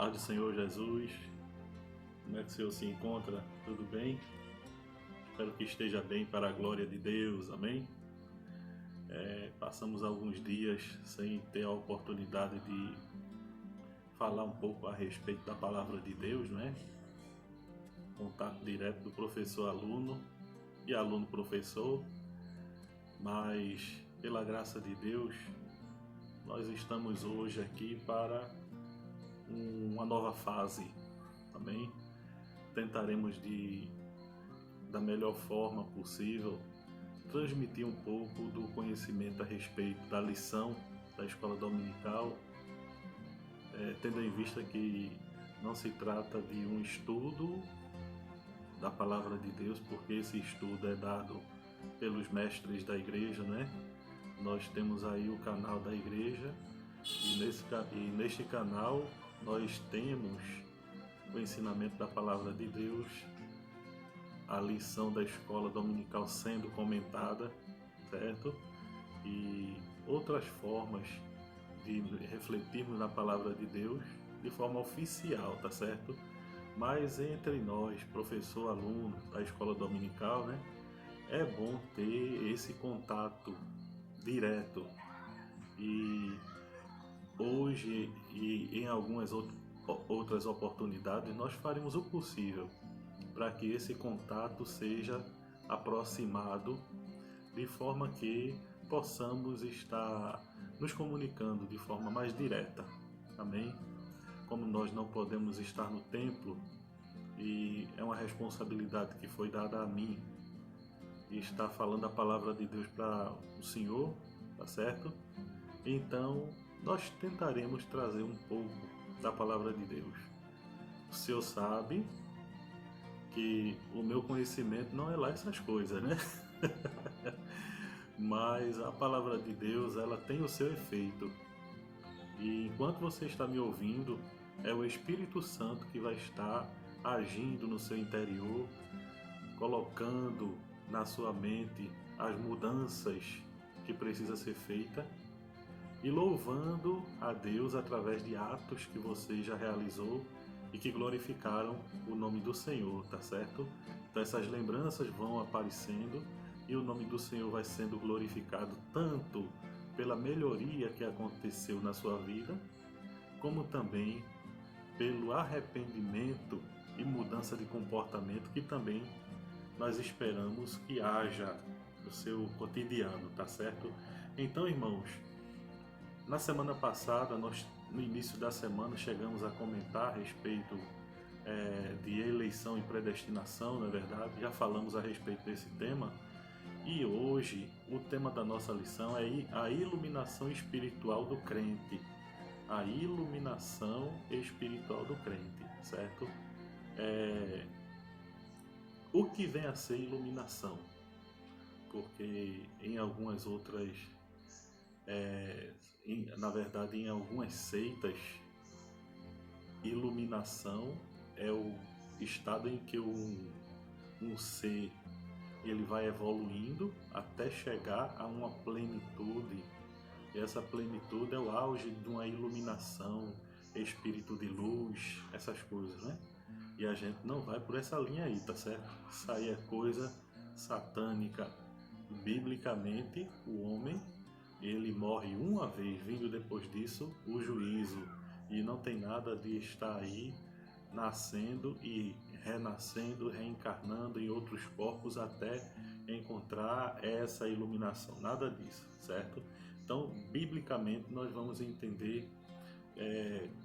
Paz do Senhor Jesus, como é que o Senhor se encontra? Tudo bem? Espero que esteja bem para a glória de Deus, amém? Passamos alguns dias sem ter a oportunidade de falar um pouco a respeito da palavra de Deus, né? Contato direto do professor-aluno e aluno-professor, mas pela graça de Deus, nós estamos hoje aqui para uma nova fase, amém? Tentaremos da melhor forma possível transmitir um pouco do conhecimento a respeito da lição da escola dominical, tendo em vista que não se trata de um estudo da palavra de Deus, porque esse estudo é dado pelos mestres da igreja, né? Nós temos aí o canal da igreja e neste canal nós temos o ensinamento da palavra de Deus, a lição da escola dominical sendo comentada, certo? E outras formas de refletirmos na palavra de Deus de forma oficial, tá certo? Mas entre nós, professor, aluno da escola dominical, né? É bom ter esse contato direto. E hoje e em algumas outras oportunidades nós faremos o possível para que esse contato seja aproximado de forma que possamos estar nos comunicando de forma mais direta, amém? Como nós não podemos estar no templo e é uma responsabilidade que foi dada a mim e estar falando a palavra de Deus para o Senhor, tá certo? Então nós tentaremos trazer um pouco da palavra de Deus. O Senhor sabe que o meu conhecimento não é lá essas coisas, né? Mas a palavra de Deus, ela tem o seu efeito. E enquanto você está me ouvindo, é o Espírito Santo que vai estar agindo no seu interior, colocando na sua mente as mudanças que precisa ser feita e louvando a Deus através de atos que você já realizou e que glorificaram o nome do Senhor, tá certo? Então essas lembranças vão aparecendo e o nome do Senhor vai sendo glorificado tanto pela melhoria que aconteceu na sua vida, como também pelo arrependimento e mudança de comportamento que também nós esperamos que haja no seu cotidiano, tá certo? Então, irmãos, na semana passada, nós no início da semana chegamos a comentar a respeito de eleição e predestinação, não é verdade? Já falamos a respeito desse tema e hoje o tema da nossa lição é a iluminação espiritual do crente. A iluminação espiritual do crente, certo? O que vem a ser iluminação? Porque em algumas outras na verdade, em algumas seitas, iluminação é o estado em que um ser ele vai evoluindo até chegar a uma plenitude. E essa plenitude é o auge de uma iluminação, espírito de luz, essas coisas, né? E a gente não vai por essa linha aí, tá certo? Isso aí é coisa satânica. Biblicamente, o homem ele morre uma vez, vindo depois disso o juízo, e não tem nada de estar aí nascendo e renascendo, reencarnando em outros corpos até encontrar essa iluminação, nada disso, certo? Então, biblicamente, nós vamos entender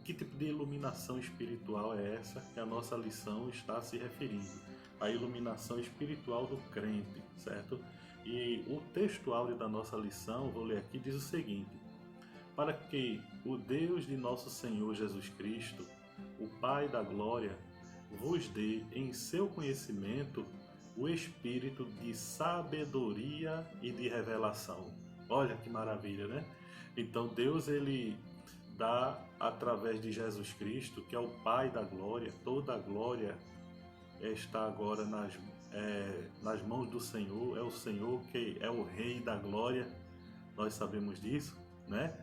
que tipo de iluminação espiritual é essa que a nossa lição está se referindo, a iluminação espiritual do crente, certo? E o texto áureo da nossa lição, vou ler aqui, diz o seguinte: para que o Deus de nosso Senhor Jesus Cristo, o Pai da glória, vos dê em seu conhecimento o espírito de sabedoria e de revelação. Olha que maravilha, né? Então Deus ele dá através de Jesus Cristo, que é o Pai da glória. Toda a glória está agora nas mãos do Senhor. É o Senhor que é o Rei da glória, nós sabemos disso, né?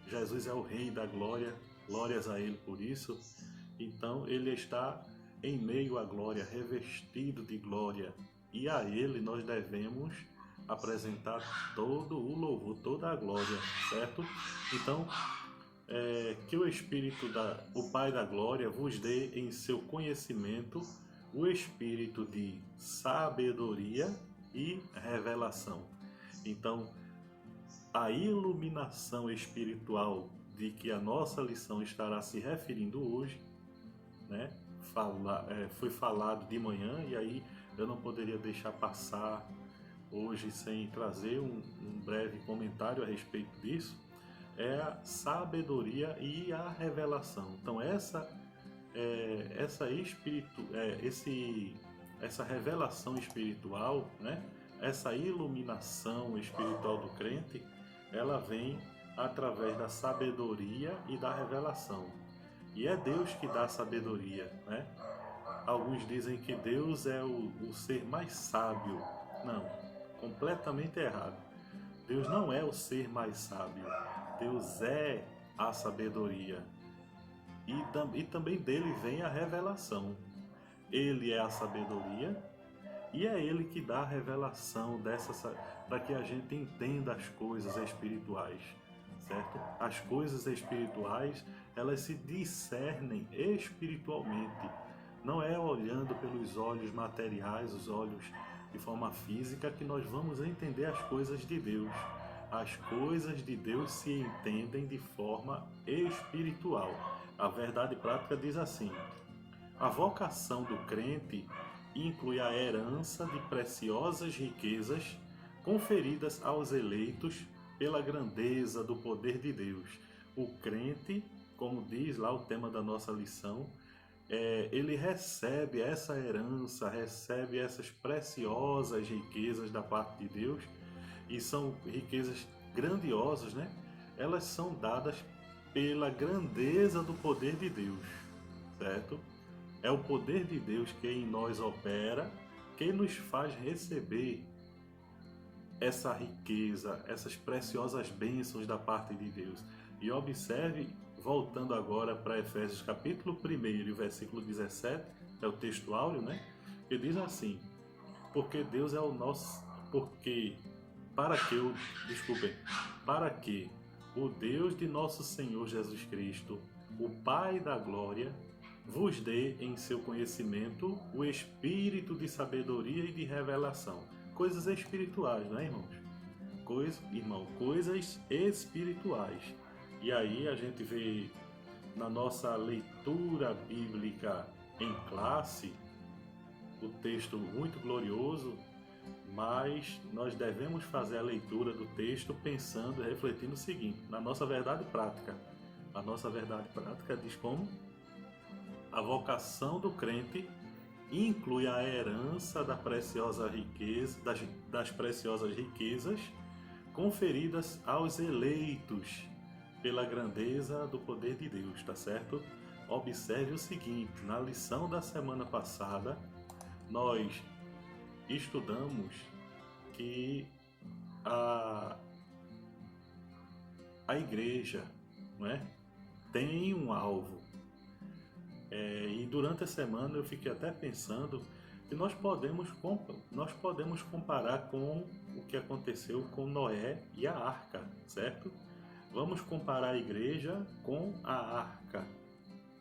Jesus é o Rei da glória, glórias a Ele por isso. Então ele está em meio à glória, revestido de glória, e a ele nós devemos apresentar todo o louvor, toda a glória, certo? Então, que o Espírito, o Pai da glória, vos dê em seu conhecimento o espírito de sabedoria e revelação. Então, a iluminação espiritual de que a nossa lição estará se referindo hoje, né? Foi falado de manhã, e aí eu não poderia deixar passar hoje sem trazer um breve comentário a respeito disso. É a sabedoria e a revelação. Então essa revelação espiritual, né? Essa iluminação espiritual do crente, ela vem através da sabedoria e da revelação. E é Deus que dá a sabedoria, né? Alguns dizem que Deus é o ser mais sábio. Não, completamente errado. Deus não é o ser mais sábio. Deus é a sabedoria. E também dele vem a revelação. Ele é a sabedoria e é ele que dá a revelação para que a gente entenda as coisas espirituais, certo? As coisas espirituais, elas se discernem espiritualmente. Não é olhando pelos olhos materiais, os olhos de forma física, que nós vamos entender as coisas de Deus. As coisas de Deus se entendem de forma espiritual. A verdade prática diz assim: a vocação do crente inclui a herança de preciosas riquezas conferidas aos eleitos pela grandeza do poder de Deus. O crente, como diz lá o tema da nossa lição, ele recebe essa herança, recebe essas preciosas riquezas da parte de Deus, e são riquezas grandiosas, né? Elas são dadas pela grandeza do poder de Deus, certo? É o poder de Deus que em nós opera, que nos faz receber essa riqueza, essas preciosas bênçãos da parte de Deus. E observe, voltando agora para Efésios capítulo 1 e versículo 17, é o texto áureo, né? Que diz assim: porque Deus é o nosso, para que o Deus de nosso Senhor Jesus Cristo, o Pai da glória, vos dê em seu conhecimento o espírito de sabedoria e de revelação. Coisas espirituais, não é, irmãos? Coisas espirituais. E aí a gente vê na nossa leitura bíblica em classe o texto muito glorioso, mas nós devemos fazer a leitura do texto pensando e refletindo o seguinte: na nossa verdade prática. A nossa verdade prática diz como a vocação do crente inclui a herança das preciosas riquezas conferidas aos eleitos pela grandeza do poder de Deus, tá certo? Observe o seguinte: na lição da semana passada, nós estudamos que a igreja, não é, tem um alvo. E durante a semana eu fiquei até pensando que nós podemos comparar com o que aconteceu com Noé e a arca, certo? Vamos comparar a igreja com a arca,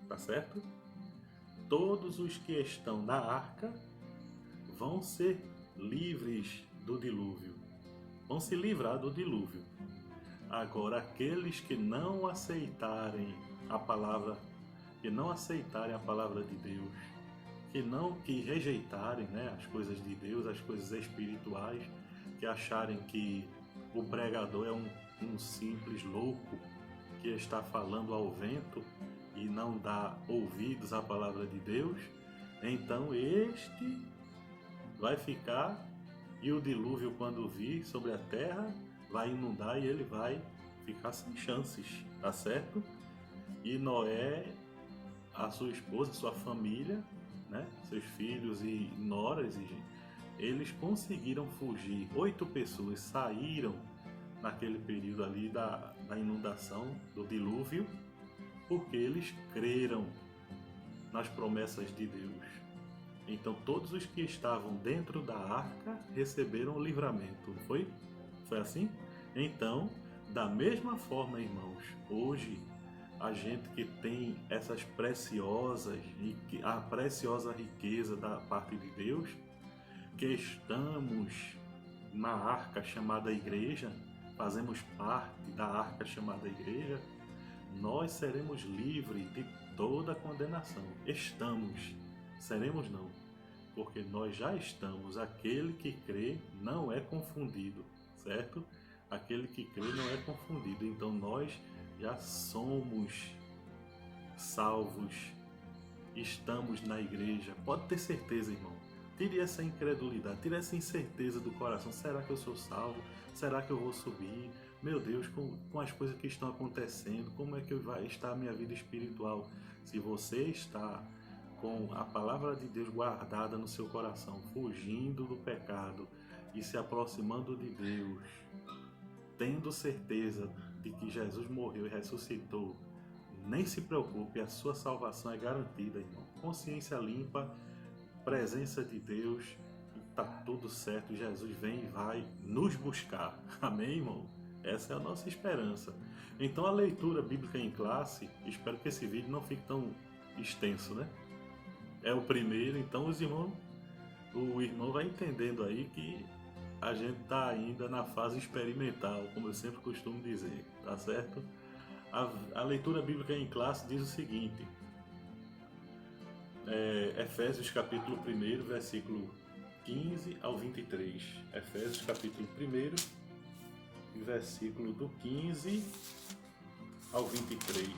tá certo? Todos os que estão na arca vão ser livres do dilúvio, vão se livrar do dilúvio. Agora, aqueles que não aceitarem a palavra de Deus, que rejeitarem, né, as coisas de Deus, as coisas espirituais, que acharem que o pregador é um simples louco que está falando ao vento e não dá ouvidos à palavra de Deus, então este vai ficar, e o dilúvio, quando vir sobre a terra, vai inundar e ele vai ficar sem chances, tá certo? E Noé, a sua esposa, sua família, né, seus filhos e noras, eles conseguiram fugir. 8 pessoas saíram naquele período ali da inundação, do dilúvio, porque eles creram. nas promessas de Deus. Então todos os que estavam dentro da arca receberam o livramento, não foi? Foi assim? Então, da mesma forma, irmãos, hoje a gente que tem essas preciosas, a preciosa riqueza da parte de Deus, que estamos na arca chamada igreja, fazemos parte da arca chamada igreja, nós seremos livres de toda condenação. Estamos, seremos não, porque nós já estamos. Aquele que crê não é confundido, certo? Aquele que crê não é confundido. Então nós já somos salvos, estamos na igreja. Pode ter certeza, irmão. Tire essa incredulidade, tire essa incerteza do coração. Será que eu sou salvo? Será que eu vou subir? Meu Deus, com as coisas que estão acontecendo, como é que vai estar a minha vida espiritual? Se você está com a palavra de Deus guardada no seu coração, fugindo do pecado e se aproximando de Deus, tendo certeza de que Jesus morreu e ressuscitou, nem se preocupe, a sua salvação é garantida, irmão. Consciência limpa, presença de Deus, está tudo certo. Jesus vem e vai nos buscar. Amém, irmão? Essa é a nossa esperança. Então a leitura bíblica em classe, espero que esse vídeo não fique tão extenso, né? É o primeiro, então o irmão vai entendendo aí que a gente está ainda na fase experimental, como eu sempre costumo dizer, tá certo? A leitura bíblica em classe diz o seguinte, Efésios capítulo 1, versículo 15 ao 23. Efésios capítulo 1, versículo do 15 ao 23.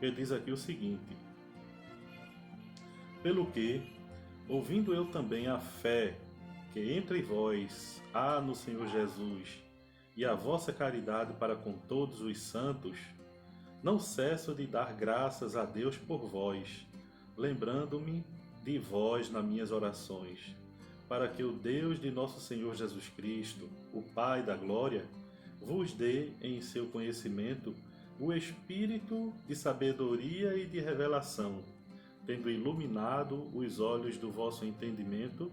Ele diz aqui o seguinte: pelo que, ouvindo eu também a fé que entre vós há no Senhor Jesus, e a vossa caridade para com todos os santos, não cesso de dar graças a Deus por vós, lembrando-me de vós nas minhas orações, para que o Deus de nosso Senhor Jesus Cristo, o Pai da glória, vos dê em seu conhecimento o espírito de sabedoria e de revelação, tendo iluminado os olhos do vosso entendimento,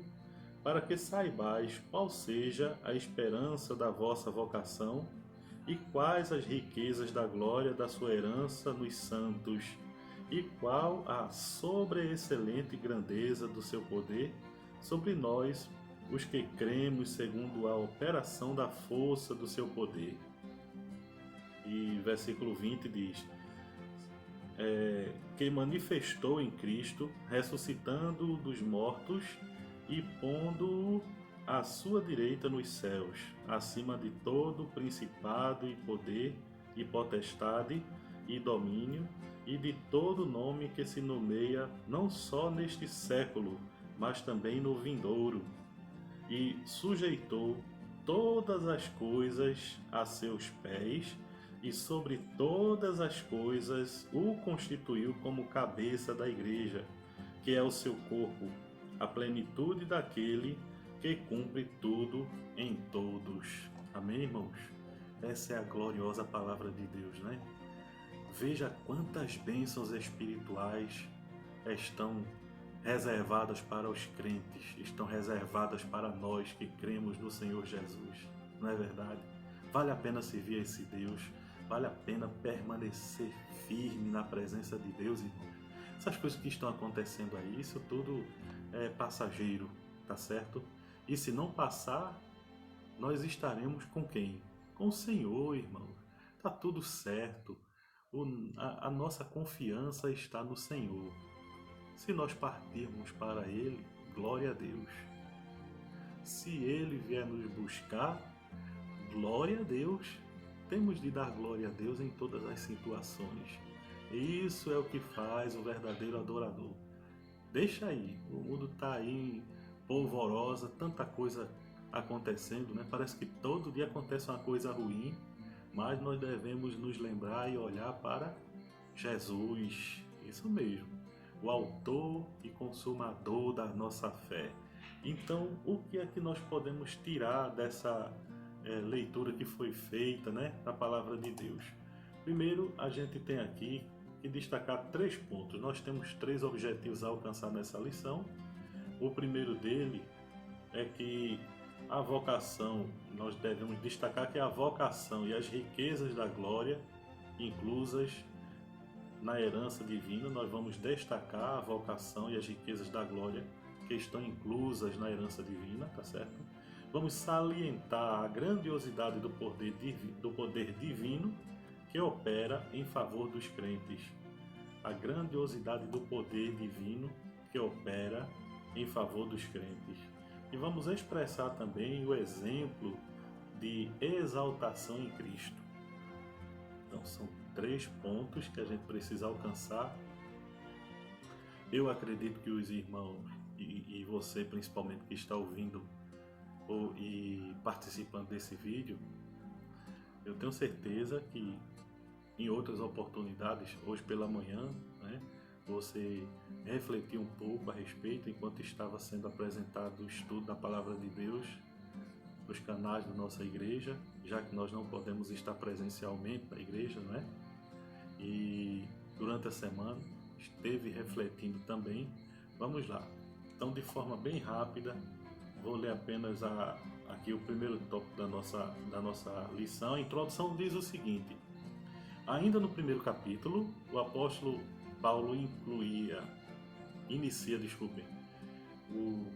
para que saibais qual seja a esperança da vossa vocação e quais as riquezas da glória da sua herança nos santos, e qual a sobreexcelente grandeza do seu poder sobre nós, os que cremos segundo a operação da força do seu poder. E versículo 20 diz, que manifestou em Cristo, ressuscitando dos mortos e pondo-o à sua direita nos céus, acima de todo principado e poder e potestade e domínio, e de todo nome que se nomeia não só neste século, mas também no vindouro, e sujeitou todas as coisas a seus pés, e sobre todas as coisas o constituiu como cabeça da igreja, que é o seu corpo, a plenitude daquele que cumpre tudo em todos. Amém, irmãos? Essa é a gloriosa palavra de Deus, né? Veja quantas bênçãos espirituais estão reservadas para os crentes, estão reservadas para nós que cremos no Senhor Jesus. Não é verdade? Vale a pena servir a esse Deus, vale a pena permanecer firme na presença de Deus, irmãos. Essas coisas que estão acontecendo aí, isso tudo é passageiro, tá certo? E se não passar, nós estaremos com quem? Com o Senhor, irmão. Tá tudo certo. A nossa confiança está no Senhor. Se nós partirmos para Ele, glória a Deus. Se Ele vier nos buscar, glória a Deus. Temos de dar glória a Deus em todas as situações. Isso é o que faz o verdadeiro adorador. Deixa aí, o mundo está aí polvorosa, tanta coisa acontecendo, né? Parece que todo dia acontece uma coisa ruim, mas nós devemos nos lembrar e olhar para Jesus, isso mesmo, o autor e consumador da nossa fé. Então, o que é que nós podemos tirar dessa leitura que foi feita, né, da palavra de Deus? Primeiro, a gente tem aqui que destacar 3 pontos. Nós temos 3 objetivos a alcançar nessa lição. O primeiro dele é que a vocação, nós devemos destacar que a vocação e as riquezas da glória inclusas na herança divina, nós vamos destacar a vocação e as riquezas da glória que estão inclusas na herança divina, tá certo? Vamos salientar a grandiosidade do poder divino que opera em favor dos crentes. A grandiosidade do poder divino que opera em favor dos crentes. E vamos expressar também o exemplo de exaltação em Cristo. Então, são 3 pontos que a gente precisa alcançar. Eu acredito que os irmãos, e você principalmente que está ouvindo e participando desse vídeo, eu tenho certeza que em outras oportunidades, hoje pela manhã, né, você refletiu um pouco a respeito enquanto estava sendo apresentado o estudo da Palavra de Deus nos canais da nossa igreja, já que nós não podemos estar presencialmente na igreja, né? E durante a semana esteve refletindo também. Vamos lá. Então, de forma bem rápida, vou ler apenas aqui o primeiro tópico da nossa lição. A introdução diz o seguinte: ainda no primeiro capítulo, o apóstolo Paulo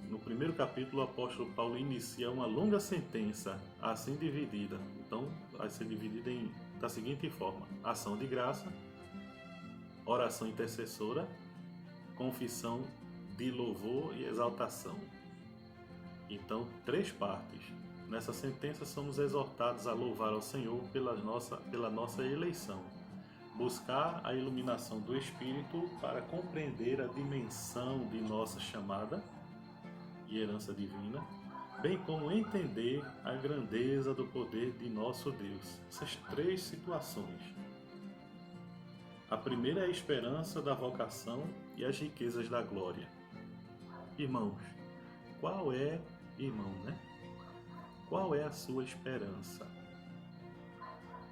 no primeiro capítulo, o apóstolo Paulo inicia uma longa sentença, assim dividida. Então, vai ser dividida da seguinte forma: ação de graça, oração intercessora, confissão de louvor e exaltação. Então, 3 partes. Nessa sentença, somos exortados a louvar ao Senhor pela nossa eleição, buscar a iluminação do Espírito para compreender a dimensão de nossa chamada e herança divina, bem como entender a grandeza do poder de nosso Deus. Essas 3 situações. A primeira é a esperança da vocação e as riquezas da glória. Irmãos, qual é, qual é a sua esperança?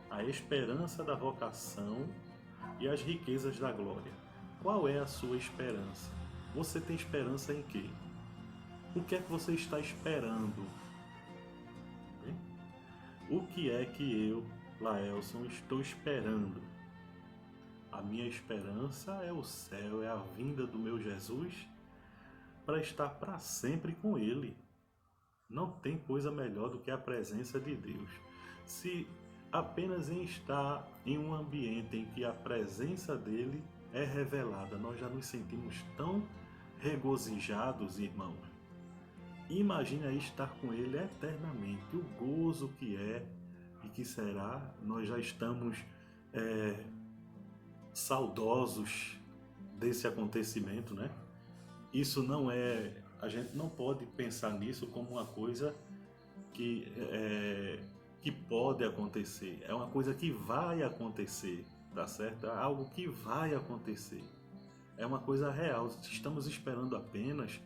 A esperança da vocação e as riquezas da glória. Qual é a sua esperança? Você tem esperança em quê? O que é que você está esperando? O que é que eu, Laelson, estou esperando? A minha esperança é o céu, é a vinda do meu Jesus para estar para sempre com Ele. Não tem coisa melhor do que a presença de Deus. Se apenas em estar em um ambiente em que a presença dele é revelada, nós já nos sentimos tão regozijados, irmãos. Imagine aí estar com ele eternamente, o gozo que é e que será. Nós já estamos saudosos desse acontecimento, né? Isso não é, a gente não pode pensar nisso como uma coisa que pode acontecer, é uma coisa que vai acontecer, tá certo? É algo que vai acontecer, é uma coisa real. Estamos esperando apenas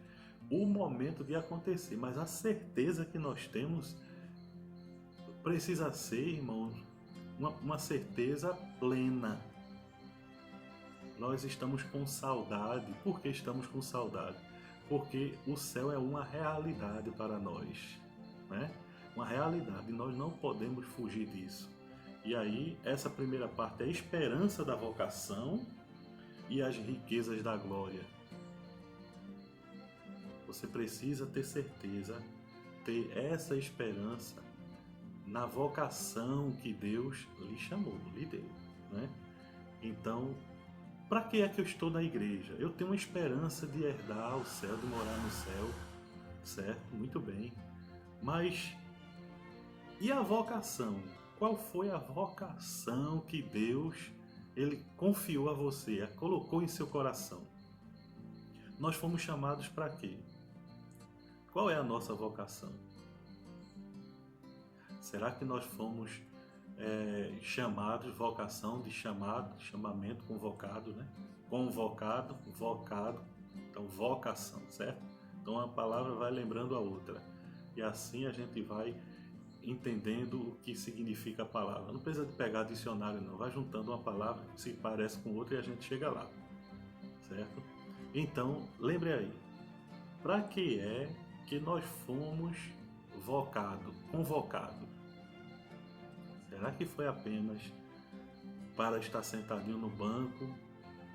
o momento de acontecer, mas a certeza que nós temos precisa ser, irmãos, uma certeza plena. Nós estamos com saudade. Por que estamos com saudade? Porque o céu é uma realidade para nós, né? Uma realidade, e nós não podemos fugir disso. E aí, essa primeira parte é a esperança da vocação e as riquezas da glória. Você precisa ter certeza, ter essa esperança na vocação que Deus lhe chamou, lhe deu, né? Então, para que é que eu estou na igreja? Eu tenho uma esperança de herdar o céu, de morar no céu, certo? Muito bem. Mas e a vocação? Qual foi a vocação que Deus ele confiou a você, a colocou em seu coração? Nós fomos chamados para quê? Qual é a nossa vocação? Será que nós fomos chamados, vocação de chamado, chamamento, convocado, né? Convocado, vocado, então vocação, certo? Então a palavra vai lembrando a outra. E assim a gente vai entendendo o que significa a palavra. Não precisa de pegar dicionário não, vai juntando uma palavra que se parece com outra e a gente chega lá, certo? Então, lembre aí, para que é que nós fomos convocados? Será que foi apenas para estar sentadinho no banco,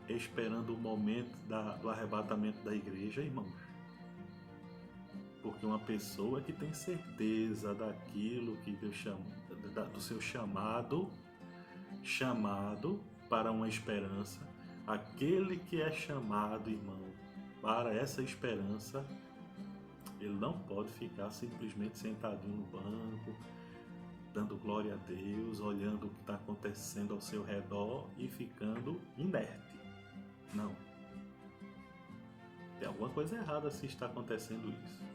esperando o momento do arrebatamento da igreja, irmãos? Porque uma pessoa que tem certeza daquilo que Deus chama, do seu chamado para uma esperança, aquele que é chamado, irmão, para essa esperança, ele não pode ficar simplesmente sentadinho no banco, dando glória a Deus, olhando o que está acontecendo ao seu redor e ficando inerte. Não. Tem alguma coisa errada se está acontecendo isso.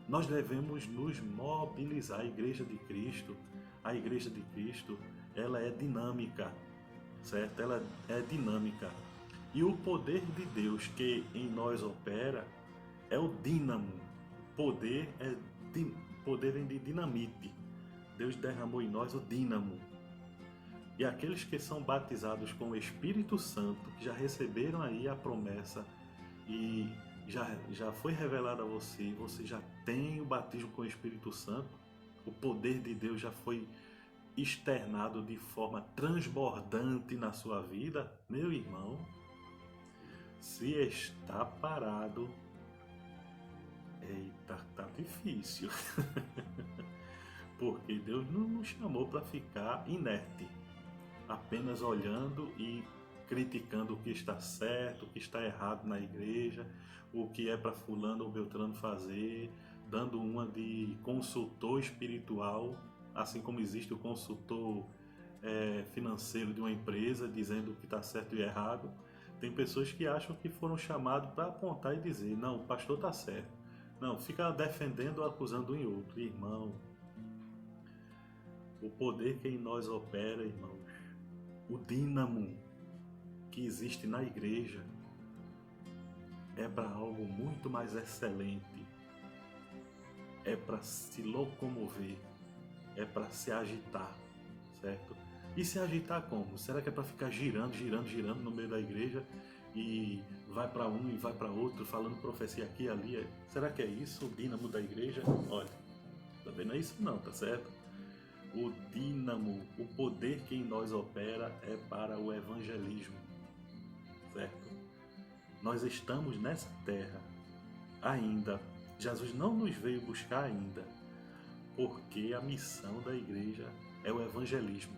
Nós devemos nos mobilizar. A Igreja de Cristo, ela é dinâmica, certo? Ela é dinâmica. E o poder de Deus que em nós opera é o dínamo. Poder vem de dinamite. Deus derramou em nós o dínamo. E aqueles que são batizados com o Espírito Santo, que já receberam aí a promessa e já foi revelado a você, você já tem o batismo com o Espírito Santo, o poder de Deus já foi externado de forma transbordante na sua vida, meu irmão, se está parado, eita, tá difícil. Porque Deus não nos chamou para ficar inerte, apenas olhando e criticando o que está certo, o que está errado na igreja, o que é para fulano ou beltrano fazer, dando uma de consultor espiritual, assim como existe o consultor financeiro de uma empresa, dizendo o que está certo e errado. Tem pessoas que acham que foram chamados para apontar e dizer, não, o pastor está certo. Não, fica defendendo ou acusando um e outro. Irmão, o poder que em nós opera, irmãos, o dínamo que existe na igreja é para algo muito mais excelente, é para se locomover, é para se agitar, certo? E se agitar como? Será que é para ficar girando no meio da igreja e vai para um e vai para outro, falando profecia aqui e ali? Será que é isso o dínamo da igreja? Olha, também não é isso não, tá certo? O dínamo, o poder que em nós opera é para o evangelismo, certo? Nós estamos nessa terra ainda. Jesus não nos veio buscar ainda, porque a missão da igreja é o evangelismo.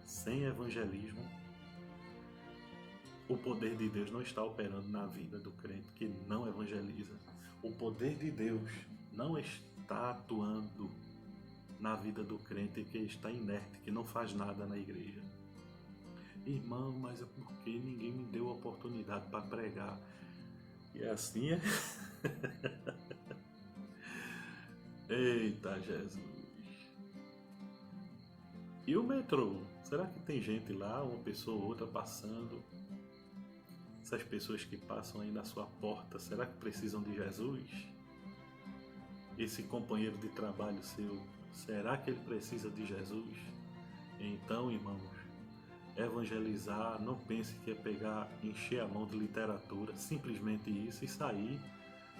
Sem evangelismo, o poder de Deus não está operando na vida do crente que não evangeliza. O poder de Deus não está atuando na vida do crente que está inerte, que não faz nada na igreja. Irmão, mas é porque ninguém me deu a oportunidade para pregar. E assim é. Eita Jesus. E o metrô? Será que tem gente lá, uma pessoa ou outra passando? Essas pessoas que passam aí na sua porta, será que precisam de Jesus? Esse companheiro de trabalho seu, será que ele precisa de Jesus? Então, irmãos, evangelizar, não pense que é pegar, encher a mão de literatura, simplesmente isso, e sair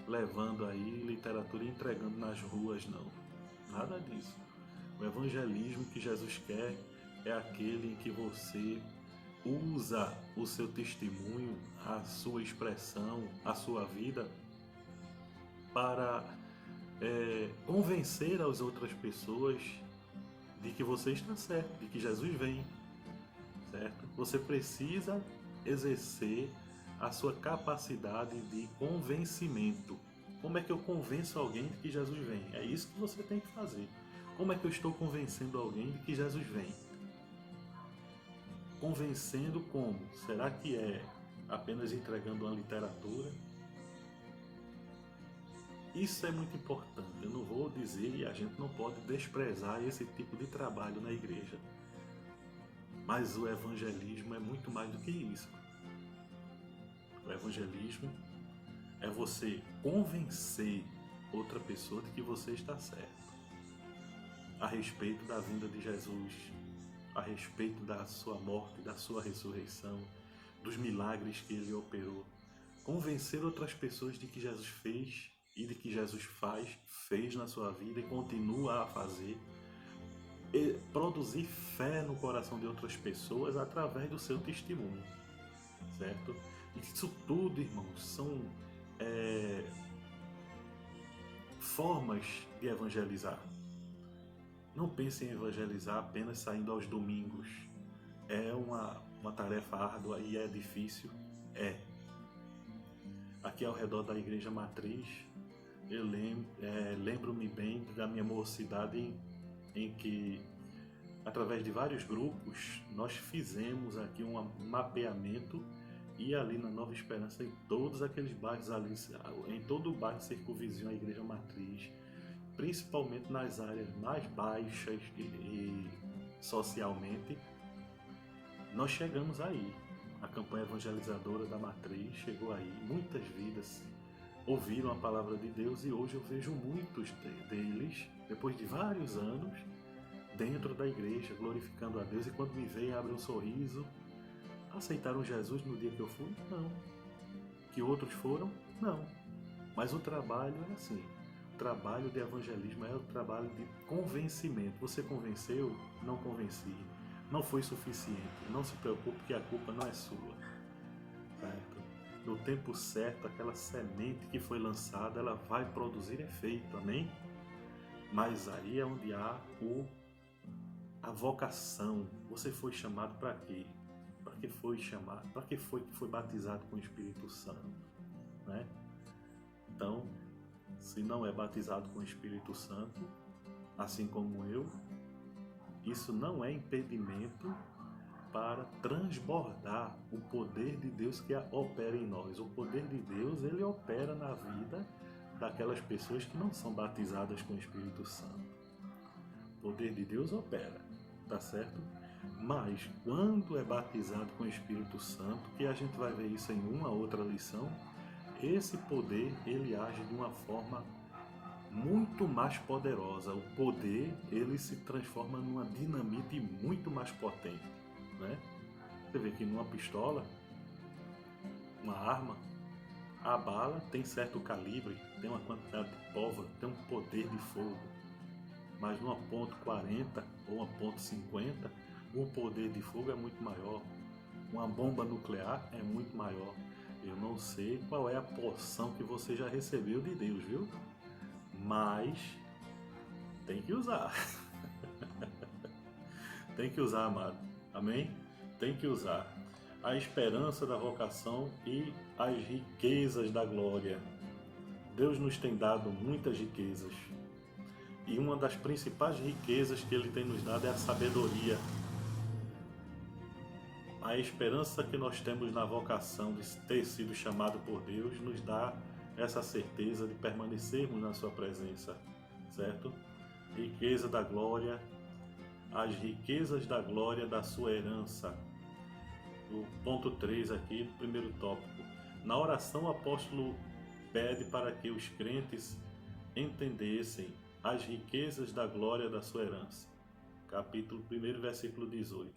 levando aí literatura e entregando nas ruas, não. Nada disso. O evangelismo que Jesus quer é aquele em que você usa o seu testemunho, a sua expressão, a sua vida para convencer as outras pessoas de que você está certo, de que Jesus vem, certo? Você precisa exercer a sua capacidade de convencimento. Como é que eu convenço alguém de que Jesus vem? É isso que você tem que fazer. Como é que eu estou convencendo alguém de que Jesus vem? Convencendo como? Será que é apenas entregando uma literatura? Isso é muito importante. Eu não vou dizer e a gente não pode desprezar esse tipo de trabalho na igreja. Mas o evangelismo é muito mais do que isso. O evangelismo é você convencer outra pessoa de que você está certo. a respeito da vinda de Jesus, a respeito da sua morte, da sua ressurreição, dos milagres que ele operou. Convencer outras pessoas de que Jesus fez e de que Jesus fez na sua vida e continua a fazer. E produzir fé no coração de outras pessoas através do seu testemunho, certo? Isso tudo, irmãos, são formas de evangelizar. Não pense em evangelizar apenas saindo aos domingos. É uma tarefa árdua e é difícil. Aqui ao redor da Igreja Matriz, eu lembro-me bem da minha mocidade em que, através de vários grupos, nós fizemos aqui um mapeamento e ali na Nova Esperança, em todos aqueles bairros ali, em todo o bairro circunvizinho à Igreja Matriz, principalmente nas áreas mais baixas e socialmente, nós chegamos aí. A campanha evangelizadora da Matriz chegou aí, muitas vidas ouviram a palavra de Deus e hoje eu vejo muitos deles, depois de vários anos, dentro da igreja, glorificando a Deus, e quando me veem, abrem um sorriso. Aceitaram Jesus no dia que eu fui? Não. Que outros foram? Não. Mas o trabalho é assim. O trabalho de evangelismo é o trabalho de convencimento. Você convenceu? Não convenci. Não foi suficiente. Não se preocupe que a culpa não é sua. Certo? No tempo certo, aquela semente que foi lançada, ela vai produzir efeito. Amém? Mas aí é onde há a vocação. Você foi chamado para quê? Para que foi chamado? Para que foi batizado com o Espírito Santo? Né? Então, se não é batizado com o Espírito Santo, assim como eu, isso não é impedimento para transbordar o poder de Deus que opera em nós. O poder de Deus, ele opera na vida daquelas pessoas que não são batizadas com o Espírito Santo. O poder de Deus opera, tá certo? Mas quando é batizado com o Espírito Santo, que a gente vai ver isso em uma outra lição, esse poder, ele age de uma forma muito mais poderosa. O poder, ele se transforma numa dinamite muito mais potente, né? Você vê que numa pistola, uma arma, a bala tem certo calibre, tem uma quantidade de pólvora, tem um poder de fogo. Mas numa .40 ou uma .50, o poder de fogo é muito maior. Uma bomba nuclear é muito maior. Eu não sei qual é a porção que você já recebeu de Deus, viu? Mas tem que usar. Tem que usar, amado. Amém? Tem que usar. A esperança da vocação e as riquezas da glória. Deus nos tem dado muitas riquezas. E uma das principais riquezas que Ele tem nos dado é a sabedoria. A esperança que nós temos na vocação de ter sido chamado por Deus nos dá essa certeza de permanecermos na sua presença, certo? Riqueza da glória, as riquezas da glória da sua herança. O ponto 3 aqui, no primeiro tópico. Na oração, o apóstolo pede para que os crentes entendessem as riquezas da glória da sua herança. Capítulo 1, versículo 18.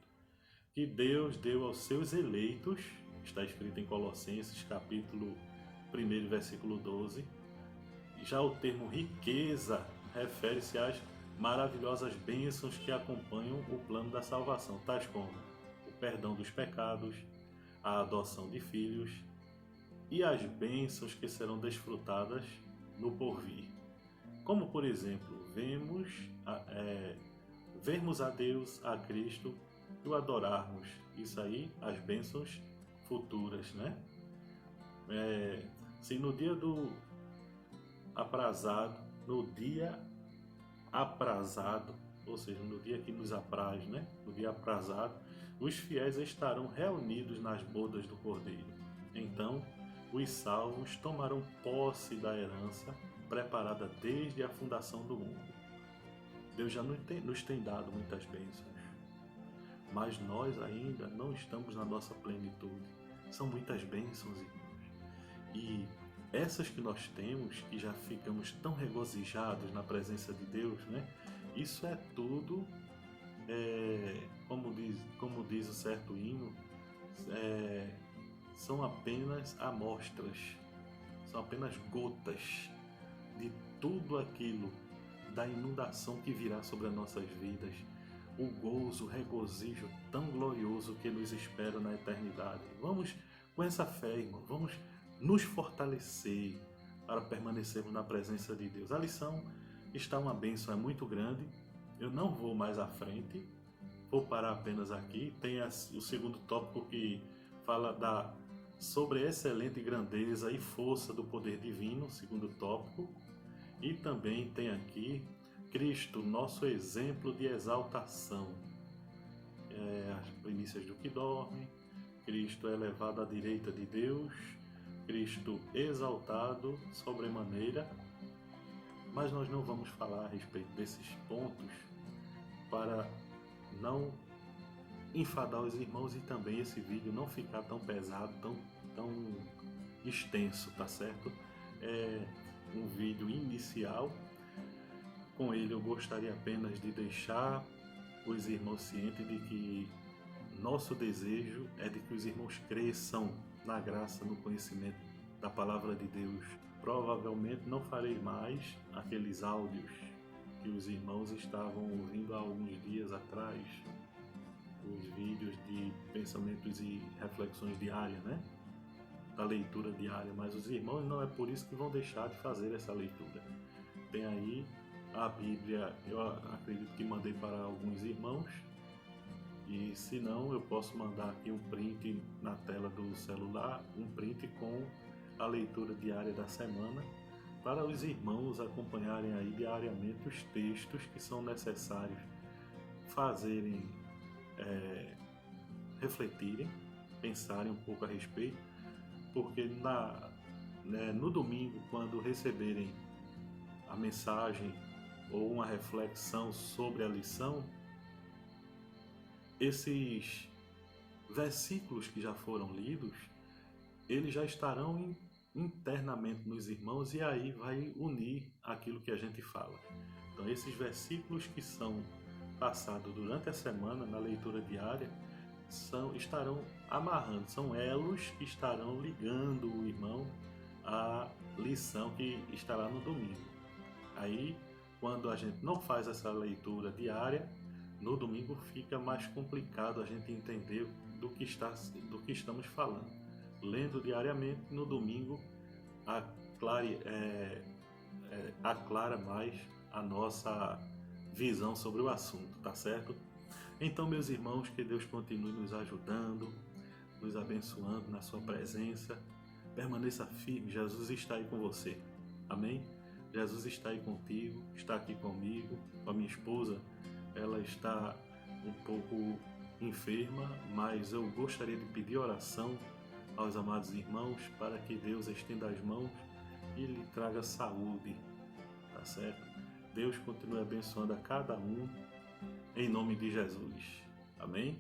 Que Deus deu aos seus eleitos, está escrito em Colossenses, capítulo 1, versículo 12. Já o termo riqueza refere-se às maravilhosas bênçãos que acompanham o plano da salvação, tais como o perdão dos pecados, a adoção de filhos e as bênçãos que serão desfrutadas no porvir. Como, por exemplo, vermos a Deus, a Cristo e o adorarmos. Isso aí, as bênçãos futuras, né? Se no dia aprazado, ou seja, no dia que nos apraz, né? No dia aprazado, os fiéis estarão reunidos nas bodas do Cordeiro. Então, os salvos tomarão posse da herança preparada desde a fundação do mundo. Deus já nos tem dado muitas bênçãos, mas nós ainda não estamos na nossa plenitude. São muitas bênçãos, irmãos. E essas que nós temos, que já ficamos tão regozijados na presença de Deus, né? Isso é tudo, como diz o certo hino, é, são apenas amostras, são apenas gotas de tudo aquilo, da inundação que virá sobre as nossas vidas, o gozo, o regozijo tão glorioso que nos espera na eternidade. Vamos com essa fé, irmão, vamos nos fortalecer para permanecermos na presença de Deus. A lição está uma bênção, é muito grande. Eu não vou mais à frente, vou parar apenas aqui. Tem o segundo tópico que fala sobre a excelente grandeza e força do poder divino, segundo tópico. E também tem aqui Cristo, nosso exemplo de exaltação. As primícias do que dorme, Cristo é elevado à direita de Deus, Cristo exaltado sobremaneira. Mas nós não vamos falar a respeito desses pontos para não enfadar os irmãos e também esse vídeo não ficar tão pesado, tão extenso, tá certo? É um vídeo inicial. Com ele eu gostaria apenas de deixar os irmãos cientes de que nosso desejo é de que os irmãos cresçam na graça, no conhecimento da palavra de Deus. Provavelmente não farei mais aqueles áudios que os irmãos estavam ouvindo há alguns dias atrás, os vídeos de pensamentos e reflexões diárias, né? Da leitura diária, mas os irmãos não é por isso que vão deixar de fazer essa leitura. Tem aí a Bíblia, eu acredito que mandei para alguns irmãos, e se não, eu posso mandar aqui um print na tela do celular, um print com a leitura diária da semana, para os irmãos acompanharem aí diariamente os textos que são necessários fazerem, refletirem, pensarem um pouco a respeito, porque no domingo, quando receberem a mensagem ou uma reflexão sobre a lição, esses versículos que já foram lidos, eles já estarão internamente nos irmãos e aí vai unir aquilo que a gente fala. Então, esses versículos que são passados durante a semana na leitura diária estarão amarrando, são elos que estarão ligando o irmão à lição que estará no domingo. Aí, quando a gente não faz essa leitura diária, no domingo fica mais complicado a gente entender do que estamos falando. Lendo diariamente, no domingo aclara mais a nossa visão sobre o assunto, tá certo? Então, meus irmãos, que Deus continue nos ajudando, nos abençoando na sua presença. Permaneça firme, Jesus está aí com você. Amém? Jesus está aí contigo, está aqui comigo, com a minha esposa. Ela está um pouco enferma, mas eu gostaria de pedir oração aos amados irmãos para que Deus estenda as mãos e lhe traga saúde, tá certo? Deus continue abençoando a cada um, em nome de Jesus. Amém?